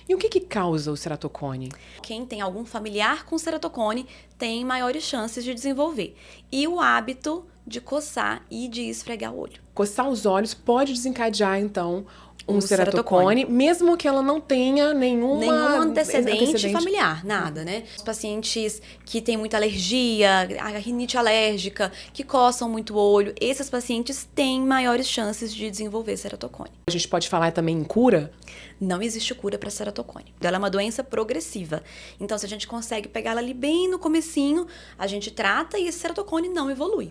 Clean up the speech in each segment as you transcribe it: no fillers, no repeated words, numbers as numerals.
E o que causa o ceratocone? Quem tem algum familiar com ceratocone tem maiores chances de desenvolver. E o hábito de coçar e de esfregar o olho. Coçar os olhos pode desencadear, então, um O ceratocone, mesmo que ela não tenha Nenhum nenhum antecedente familiar, nada, né? Os pacientes que têm muita alergia, a rinite alérgica, que coçam muito o olho, esses pacientes têm maiores chances de desenvolver ceratocone. A gente pode falar também em cura? Não existe cura para ceratocone. Ela é uma doença progressiva. Então, se a gente consegue pegar ela ali bem no comecinho, a gente trata e esse ceratocone não evolui.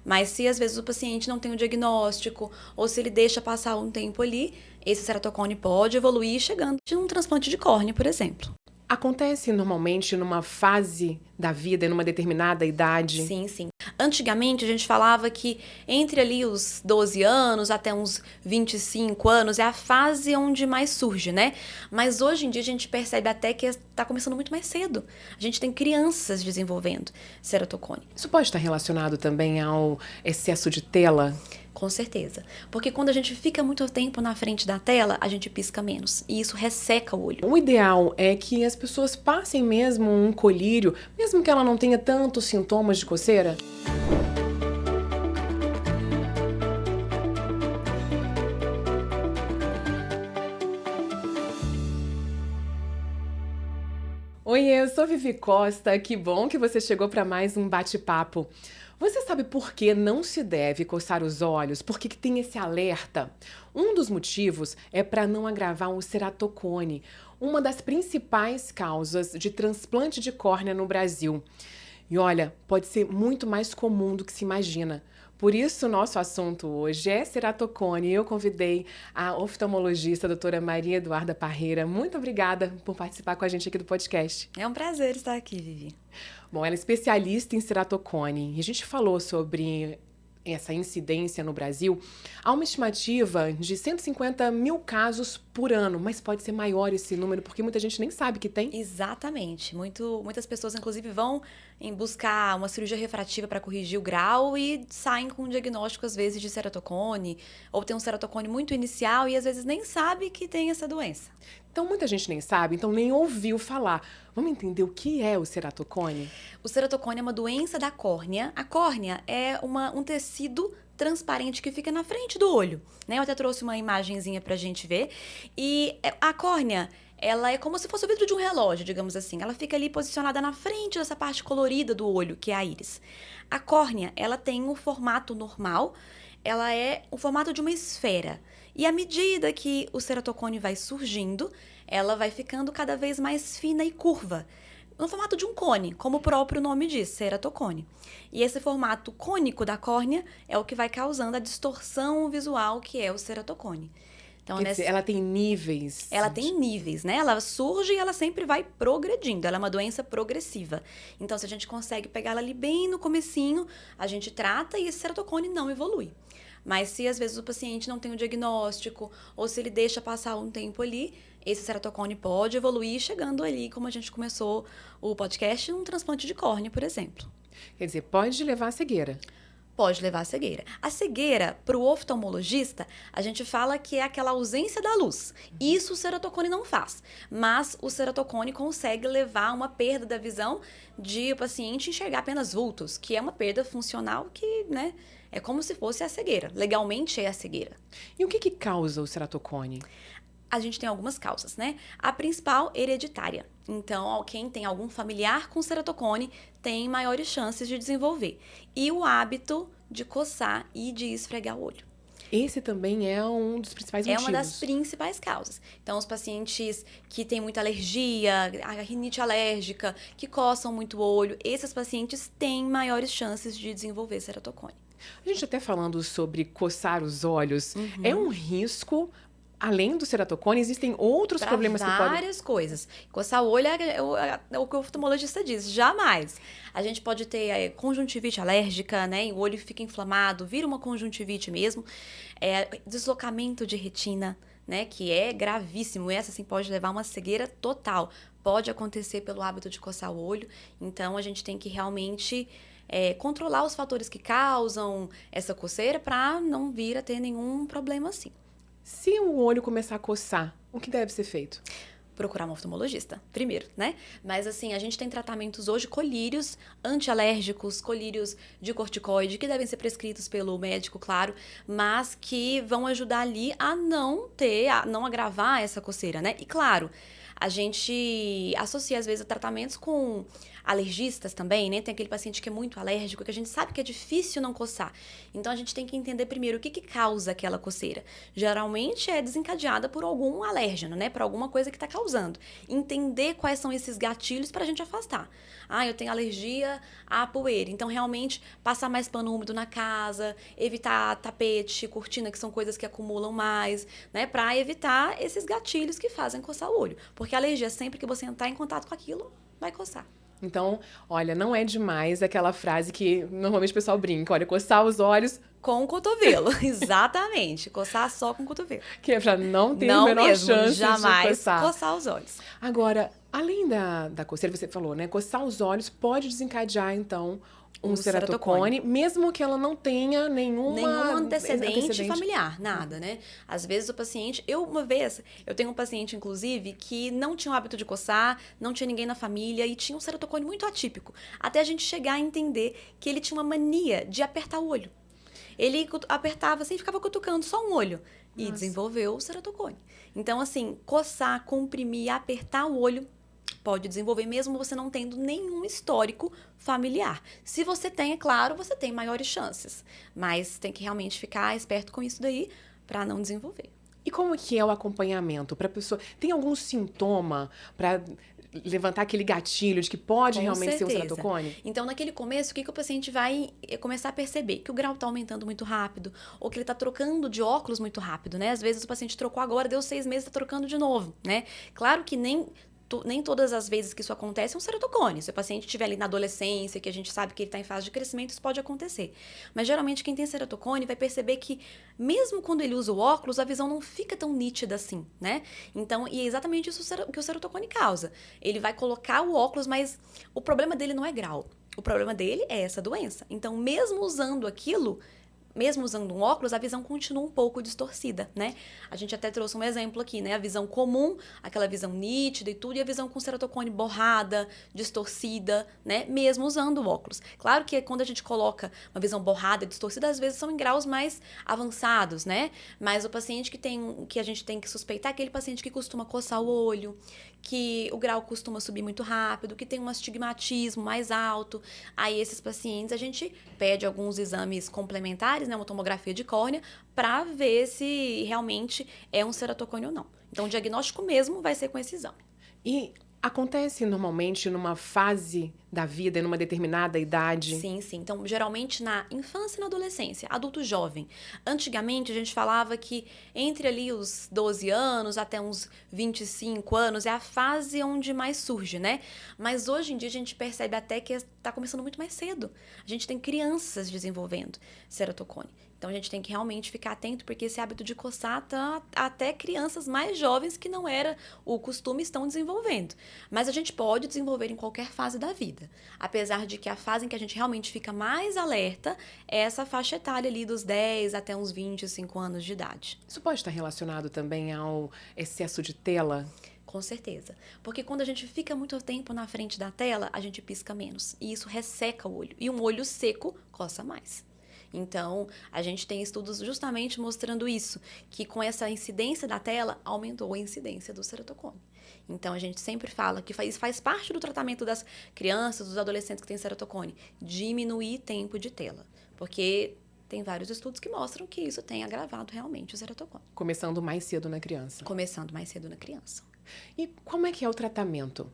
Mas se às vezes o paciente não tem o diagnóstico, ou se ele deixa passar um tempo ali, esse ceratocone pode evoluir chegando a um transplante de córnea, por exemplo. Acontece normalmente numa fase da vida, numa determinada idade? Sim, sim. Antigamente a gente falava que entre ali os 12 anos até uns 25 anos é a fase onde mais surge, né? Mas hoje em dia a gente percebe até que está começando muito mais cedo. A gente tem crianças desenvolvendo ceratocone. Isso pode estar relacionado também ao excesso de tela? Com certeza. Porque quando a gente fica muito tempo na frente da tela, a gente pisca menos. E isso resseca o olho. O ideal é que as pessoas passem mesmo um colírio, mesmo que ela não tenha tantos sintomas de coceira? Oi, eu sou Vivi Costa. Que bom que você chegou para mais um bate-papo. Você sabe por que não se deve coçar os olhos? Por que tem esse alerta? Um dos motivos é para não agravar o ceratocone, uma das principais causas de transplante de córnea no Brasil. E olha, pode ser muito mais comum do que se imagina. Por isso, nosso assunto hoje é ceratocone. Eu convidei a oftalmologista, a doutora Maria Eduarda Parreira. Muito obrigada por participar com a gente aqui do podcast. É um prazer estar aqui, Vivi. Bom, ela é especialista em ceratocone e a gente falou sobre essa incidência no Brasil. Há uma estimativa de 150 mil casos por ano, mas pode ser maior esse número porque muita gente nem sabe que tem. Exatamente. Muitas pessoas, inclusive, vão em buscar uma cirurgia refrativa para corrigir o grau e saem com um diagnóstico, às vezes, de ceratocone, ou tem um ceratocone muito inicial e, às vezes, nem sabe que tem essa doença. Então, muita gente nem sabe, então nem ouviu falar. Vamos entender o que é o ceratocone? O ceratocone é uma doença da córnea. A córnea é um tecido transparente que fica na frente do olho, né? Eu até trouxe uma imagenzinha pra gente ver. E a córnea, ela é como se fosse o vidro de um relógio, digamos assim. Ela fica ali posicionada na frente dessa parte colorida do olho, que é a íris. A córnea, ela tem o formato normal, ela é o formato de uma esfera. E à medida que o ceratocone vai surgindo, ela vai ficando cada vez mais fina e curva, no formato de um cone, como o próprio nome diz, ceratocone. E esse formato cônico da córnea é o que vai causando a distorção visual que é o ceratocone. Então, quer dizer, ela tem níveis. Ela tem níveis, né? Ela surge e ela sempre vai progredindo. Ela é uma doença progressiva. Então, se a gente consegue pegar ela ali bem no comecinho, a gente trata e esse ceratocone não evolui. Mas se às vezes o paciente não tem o diagnóstico, ou se ele deixa passar um tempo ali, esse ceratocone pode evoluir chegando ali, como a gente começou o podcast, um transplante de córnea, por exemplo. Quer dizer, pode levar à cegueira. Pode levar à cegueira. A cegueira, para o oftalmologista, a gente fala que é aquela ausência da luz. Isso o ceratocone não faz. Mas o ceratocone consegue levar a uma perda da visão de o paciente enxergar apenas vultos, que é uma perda funcional que, né, é como se fosse a cegueira. Legalmente é a cegueira. E o que causa o ceratocone? A gente tem algumas causas, né? A principal, hereditária. Então, quem tem algum familiar com ceratocone tem maiores chances de desenvolver. E o hábito de coçar e de esfregar o olho. Esse também é um dos principais motivos. É uma das principais causas. Então, os pacientes que têm muita alergia, a rinite alérgica, que coçam muito o olho, esses pacientes têm maiores chances de desenvolver ceratocone. A gente até falando sobre coçar os olhos, é um risco. Além do ceratocone, existem outros problemas que podem... várias coisas. Coçar o olho é o que o oftalmologista diz, jamais. A gente pode ter conjuntivite alérgica, né? E o olho fica inflamado, vira uma conjuntivite mesmo. Deslocamento de retina, né? Que é gravíssimo. Essa, sim, pode levar a uma cegueira total. Pode acontecer pelo hábito de coçar o olho. Então, a gente tem que realmente... controlar os fatores que causam essa coceira para não vir a ter nenhum problema assim. Se o olho começar a coçar, o que deve ser feito? Procurar um oftalmologista, primeiro, né? Mas assim, a gente tem tratamentos hoje, colírios antialérgicos, colírios de corticoide, que devem ser prescritos pelo médico, claro, mas que vão ajudar ali a não agravar essa coceira, né? E claro, a gente associa às vezes a tratamentos com alergistas também, né? Tem aquele paciente que é muito alérgico, que a gente sabe que é difícil não coçar. Então a gente tem que entender primeiro o que causa aquela coceira. Geralmente é desencadeada por algum alérgeno, né? Por alguma coisa que está causando. Entender quais são esses gatilhos para a gente afastar. Ah, eu tenho alergia à poeira. Então, realmente, passar mais pano úmido na casa, evitar tapete, cortina, que são coisas que acumulam mais, né? Para evitar esses gatilhos que fazem coçar o olho. Porque a alergia, sempre que você entrar em contato com aquilo, vai coçar. Então, olha, não é demais aquela frase que normalmente o pessoal brinca. Olha, coçar os olhos... Com o cotovelo, exatamente. Coçar só com o cotovelo. Que é pra não ter a menor chance jamais de coçar os olhos. Agora, além da coceira, você falou, né? Coçar os olhos pode desencadear, então, um ceratocone, mesmo que ela não tenha nenhum antecedente familiar, nada, né? Às vezes o paciente... Eu tenho um paciente, inclusive, que não tinha o hábito de coçar, não tinha ninguém na família e tinha um ceratocone muito atípico. Até a gente chegar a entender que ele tinha uma mania de apertar o olho. Ele apertava assim e ficava cutucando só um olho. E desenvolveu o ceratocone. Então, assim, coçar, comprimir, apertar o olho pode desenvolver mesmo você não tendo nenhum histórico familiar. Se você tem, é claro, você tem maiores chances. Mas tem que realmente ficar esperto com isso daí para não desenvolver. E como que é o acompanhamento para a pessoa? Tem algum sintoma para levantar aquele gatilho de que pode realmente ser um ceratocone? Então, naquele começo, o que o paciente vai começar a perceber? Que o grau está aumentando muito rápido, ou que ele está trocando de óculos muito rápido, né? Às vezes o paciente trocou agora, deu 6 meses, está trocando de novo, né? Claro que nem todas as vezes que isso acontece é um ceratocone. Se o paciente estiver ali na adolescência, que a gente sabe que ele está em fase de crescimento, isso pode acontecer. Mas geralmente quem tem ceratocone vai perceber que mesmo quando ele usa o óculos, a visão não fica tão nítida assim, né? Então, e é exatamente isso que o ceratocone causa. Ele vai colocar o óculos, mas o problema dele não é grau. O problema dele é essa doença. Então, mesmo usando aquilo, mesmo usando um óculos, a visão continua um pouco distorcida, né? A gente até trouxe um exemplo aqui, né? A visão comum, aquela visão nítida e tudo, e a visão com ceratocone borrada, distorcida, né? Mesmo usando o óculos. Claro que quando a gente coloca uma visão borrada, distorcida, às vezes são em graus mais avançados, né? Mas o paciente que a gente tem que suspeitar é aquele paciente que costuma coçar o olho, que o grau costuma subir muito rápido, que tem um astigmatismo mais alto. Aí esses pacientes a gente pede alguns exames complementares, né, uma tomografia de córnea, para ver se realmente é um ceratocone ou não. Então o diagnóstico mesmo vai ser com esse exame. E acontece normalmente numa fase da vida, numa determinada idade? Sim. Então, geralmente na infância e na adolescência, adulto jovem. Antigamente, a gente falava que entre ali os 12 anos até uns 25 anos é a fase onde mais surge, né? Mas hoje em dia a gente percebe até que está começando muito mais cedo. A gente tem crianças desenvolvendo ceratocone. Então, a gente tem que realmente ficar atento, porque esse hábito de coçar até crianças mais jovens que não era o costume estão desenvolvendo. Mas a gente pode desenvolver em qualquer fase da vida. Apesar de que a fase em que a gente realmente fica mais alerta é essa faixa etária ali dos 10 até uns 25 anos de idade. Isso pode estar relacionado também ao excesso de tela? Com certeza. Porque quando a gente fica muito tempo na frente da tela, a gente pisca menos. E isso resseca o olho. E um olho seco coça mais. Então, a gente tem estudos justamente mostrando isso, que com essa incidência da tela, aumentou a incidência do ceratocone. Então, a gente sempre fala que faz parte do tratamento das crianças, dos adolescentes que têm ceratocone, diminuir tempo de tela, porque tem vários estudos que mostram que isso tem agravado realmente o ceratocone. Começando mais cedo na criança. Começando mais cedo na criança. E como é que é o tratamento?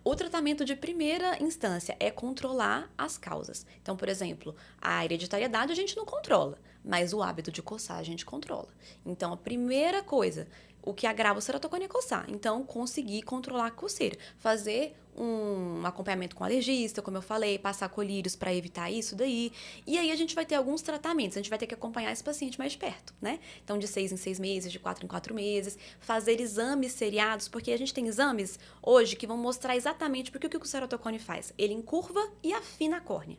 O tratamento de primeira instância é controlar as causas. Então, por exemplo, a hereditariedade a gente não controla, mas o hábito de coçar a gente controla. Então, a primeira coisa, o que agrava o ceratocone é coçar. Então, conseguir controlar a coceira. Fazer um acompanhamento com alergista, como eu falei, passar colírios para evitar isso daí. E aí a gente vai ter alguns tratamentos, a gente vai ter que acompanhar esse paciente mais de perto, né? Então, de 6 em 6 meses, de 4 em 4 meses, fazer exames seriados, porque a gente tem exames hoje que vão mostrar exatamente porque o que o ceratocone faz. Ele encurva e afina a córnea.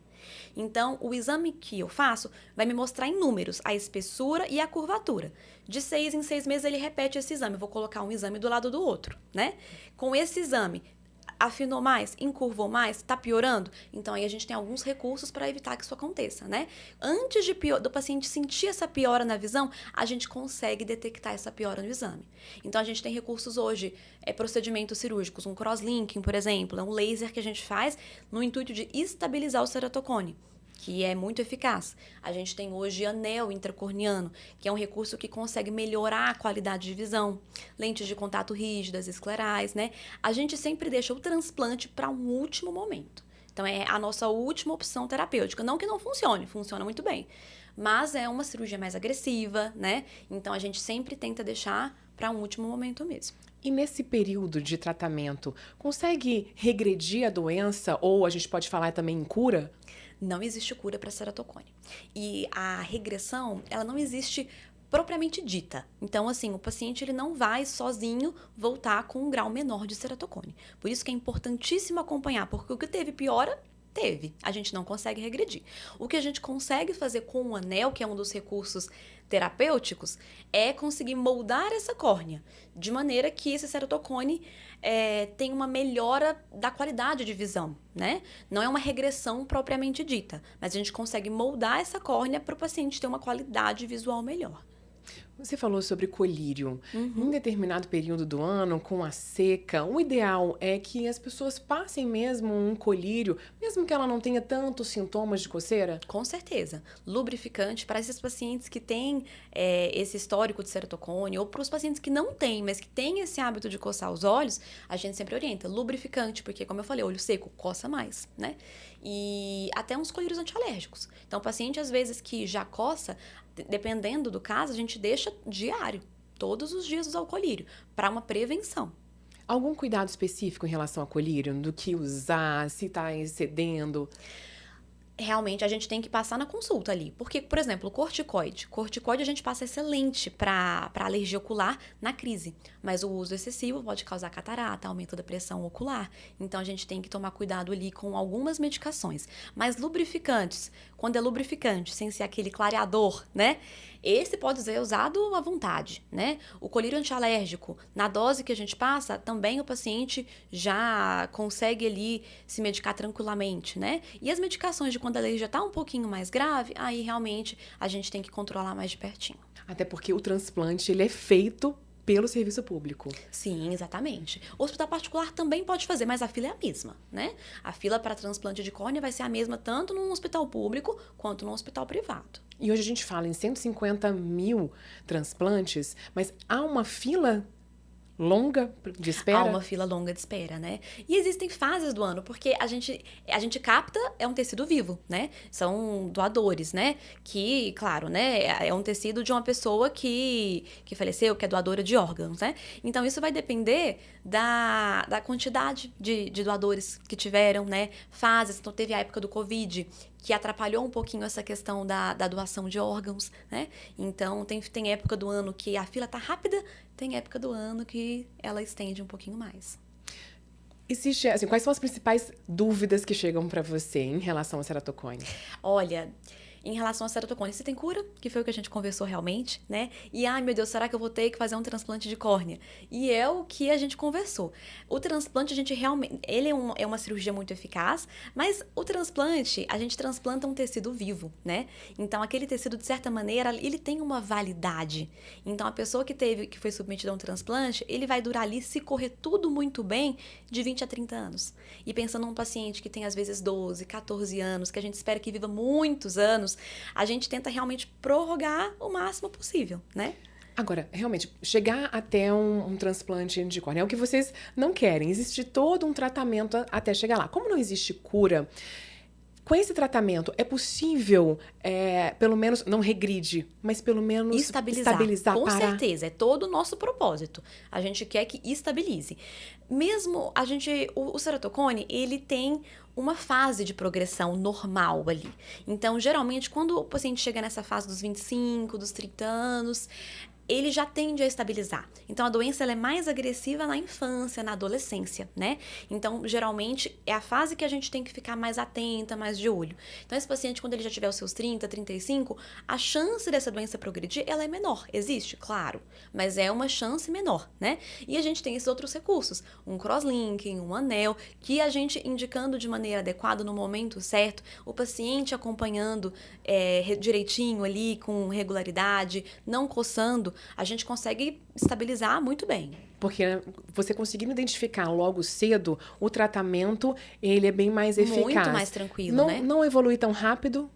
Então, o exame que eu faço vai me mostrar em números a espessura e a curvatura. De 6 em 6 meses ele repete esse exame. Eu vou colocar um exame do lado do outro, né? Com esse exame, afinou mais, encurvou mais, tá piorando? Então, aí a gente tem alguns recursos para evitar que isso aconteça, né? Antes do paciente sentir essa piora na visão, a gente consegue detectar essa piora no exame. Então, a gente tem recursos hoje, procedimentos cirúrgicos, um crosslinking, por exemplo, é um laser que a gente faz no intuito de estabilizar o ceratocone, que é muito eficaz. A gente tem hoje anel intracorniano, que é um recurso que consegue melhorar a qualidade de visão, lentes de contato rígidas, esclerais, né? A gente sempre deixa o transplante para um último momento. Então, é a nossa última opção terapêutica. Não que não funcione, funciona muito bem. Mas é uma cirurgia mais agressiva, né? Então, a gente sempre tenta deixar para um último momento mesmo. E nesse período de tratamento, consegue regredir a doença ou a gente pode falar também em cura? Não existe cura para ceratocone. E a regressão, ela não existe propriamente dita. Então, assim, o paciente ele não vai sozinho voltar com um grau menor de ceratocone. Por isso que é importantíssimo acompanhar, porque o que teve piora, teve. A gente não consegue regredir. O que a gente consegue fazer com o anel, que é um dos recursos terapêuticos, é conseguir moldar essa córnea, de maneira que esse ceratocone tenha uma melhora da qualidade de visão, né? Não é uma regressão propriamente dita, mas a gente consegue moldar essa córnea para o paciente ter uma qualidade visual melhor. Você falou sobre colírio. Uhum. Em determinado período do ano, com a seca, o ideal é que as pessoas passem mesmo um colírio, mesmo que ela não tenha tantos sintomas de coceira? Com certeza. Lubrificante para esses pacientes que têm esse histórico de ceratocone, ou para os pacientes que não têm, mas que têm esse hábito de coçar os olhos, a gente sempre orienta. Lubrificante, porque, como eu falei, olho seco coça mais, né? E até uns colírios antialérgicos. Então, o paciente, às vezes, que já coça, dependendo do caso, a gente deixa diário, todos os dias usar o colírio, para uma prevenção. Algum cuidado específico em relação a colírio? Do que usar, se está excedendo? Realmente, a gente tem que passar na consulta ali. Porque, por exemplo, o corticoide. Corticoide a gente passa excelente para alergia ocular na crise. Mas o uso excessivo pode causar catarata, aumento da pressão ocular. Então, a gente tem que tomar cuidado ali com algumas medicações. Mas lubrificantes, quando é lubrificante, sem ser aquele clareador, né? Esse pode ser usado à vontade, né? O colírio antialérgico, na dose que a gente passa, também o paciente já consegue ali se medicar tranquilamente, né? E as medicações de quando a alergia está um pouquinho mais grave, aí realmente a gente tem que controlar mais de pertinho. Até porque o transplante ele é feito pelo serviço público. Sim, exatamente. O hospital particular também pode fazer, mas a fila é a mesma, né? A fila para transplante de córnea vai ser a mesma tanto num hospital público quanto num hospital privado. E hoje a gente fala em 150 mil transplantes, mas há uma fila longa de espera? Há uma fila longa de espera, né? E existem fases do ano, porque a gente capta, é um tecido vivo, né? São doadores, né? Que, claro, né? É um tecido de uma pessoa que faleceu, que é doadora de órgãos, né? Então, isso vai depender da quantidade de doadores que tiveram, né? Fases. Então, teve a época do Covid, que atrapalhou um pouquinho essa questão da doação de órgãos, né? Então, tem época do ano que a fila tá rápida, tem época do ano que ela estende um pouquinho mais. Existe, assim, quais são as principais dúvidas que chegam para você em relação ao ceratocone? Olha, em relação ao ceratocone, se tem cura, que foi o que a gente conversou realmente, né? E, ai meu Deus, será que eu vou ter que fazer um transplante de córnea? E é o que a gente conversou. O transplante, a gente realmente, ele é uma cirurgia muito eficaz, mas o transplante, a gente transplanta um tecido vivo, né? Então, aquele tecido, de certa maneira, ele tem uma validade. Então, a pessoa que foi submetida a um transplante, ele vai durar ali, se correr tudo muito bem, de 20 a 30 anos. E pensando num paciente que tem, às vezes, 12, 14 anos, que a gente espera que viva muitos anos, a gente tenta realmente prorrogar o máximo possível, né? Agora, realmente, chegar até um transplante de córnea é o que vocês não querem. Existe todo um tratamento até chegar lá. Como não existe cura, Com esse tratamento, é possível, pelo menos, não regride, mas pelo menos estabilizar, Com parar? certeza, é todo o nosso propósito. A gente quer que estabilize. Mesmo o ceratocone, ele tem uma fase de progressão normal ali. Então, geralmente, quando o paciente chega nessa fase dos 25, dos 30 anos, ele já tende a estabilizar. Então, a doença ela é mais agressiva na infância, na adolescência, né? Então, geralmente, é a fase que a gente tem que ficar mais atenta, mais de olho. Então, esse paciente, quando ele já tiver os seus 30, 35, a chance dessa doença progredir, ela é menor. Existe? Claro, mas é uma chance menor, né? E a gente tem esses outros recursos, um crosslinking, um anel, que a gente indicando de maneira adequada, no momento certo, o paciente acompanhando direitinho ali, com regularidade, não coçando, a gente consegue estabilizar muito bem. Porque você conseguindo identificar logo cedo, o tratamento, ele é bem mais eficaz. Muito mais tranquilo, né? Não evolui tão rápido?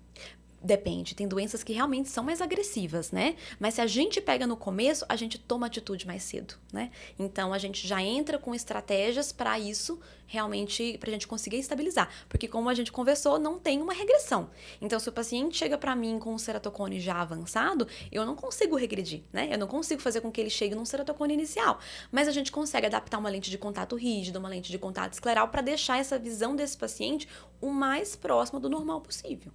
Depende, tem doenças que realmente são mais agressivas, né? Mas se a gente pega no começo, a gente toma atitude mais cedo, né? Então, a gente já entra com estratégias para isso, realmente, para a gente conseguir estabilizar. Porque, como a gente conversou, não tem uma regressão. Então, se o paciente chega para mim com um ceratocone já avançado, eu não consigo regredir, né? Eu não consigo fazer com que ele chegue num ceratocone inicial. Mas a gente consegue adaptar uma lente de contato rígida, uma lente de contato escleral, para deixar essa visão desse paciente o mais próxima do normal possível.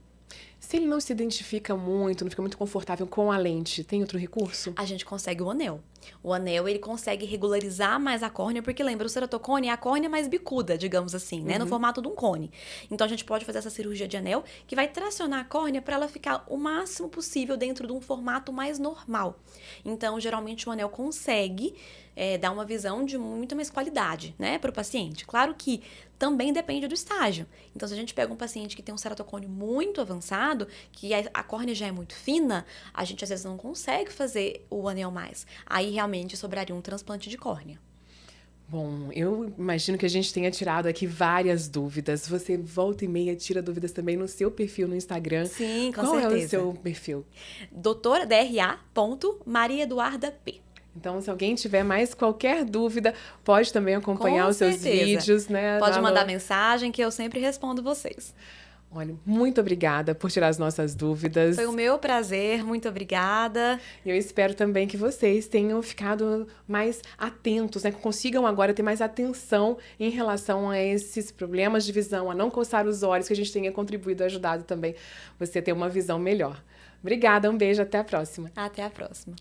Se ele não se identifica muito, não fica muito confortável com a lente, tem outro recurso? A gente consegue o anel. O anel, ele consegue regularizar mais a córnea, porque lembra, o ceratocone é a córnea mais bicuda, digamos assim, né? No formato de um cone. Então, a gente pode fazer essa cirurgia de anel, que vai tracionar a córnea para ela ficar o máximo possível dentro de um formato mais normal. Então, geralmente, o anel consegue dar uma visão de muito mais qualidade, né, para o paciente. Claro que também depende do estágio. Então, se a gente pega um paciente que tem um ceratocone muito avançado, que a córnea já é muito fina, a gente às vezes não consegue fazer o anel mais. Aí, realmente, sobraria um transplante de córnea. Bom, eu imagino que a gente tenha tirado aqui várias dúvidas. Você volta e meia tira dúvidas também no seu perfil no Instagram. Sim, com certeza. Qual é o seu perfil? doutora.Maria Eduarda P. Então, se alguém tiver mais qualquer dúvida, pode também acompanhar os seus vídeos, né? Pode mandar mensagem que eu sempre respondo vocês. Olha, muito obrigada por tirar as nossas dúvidas. Foi o meu prazer, muito obrigada. Eu espero também que vocês tenham ficado mais atentos, né? Que consigam agora ter mais atenção em relação a esses problemas de visão, a não coçar os olhos, que a gente tenha contribuído, ajudado também você a ter uma visão melhor. Obrigada, um beijo, até a próxima. Até a próxima.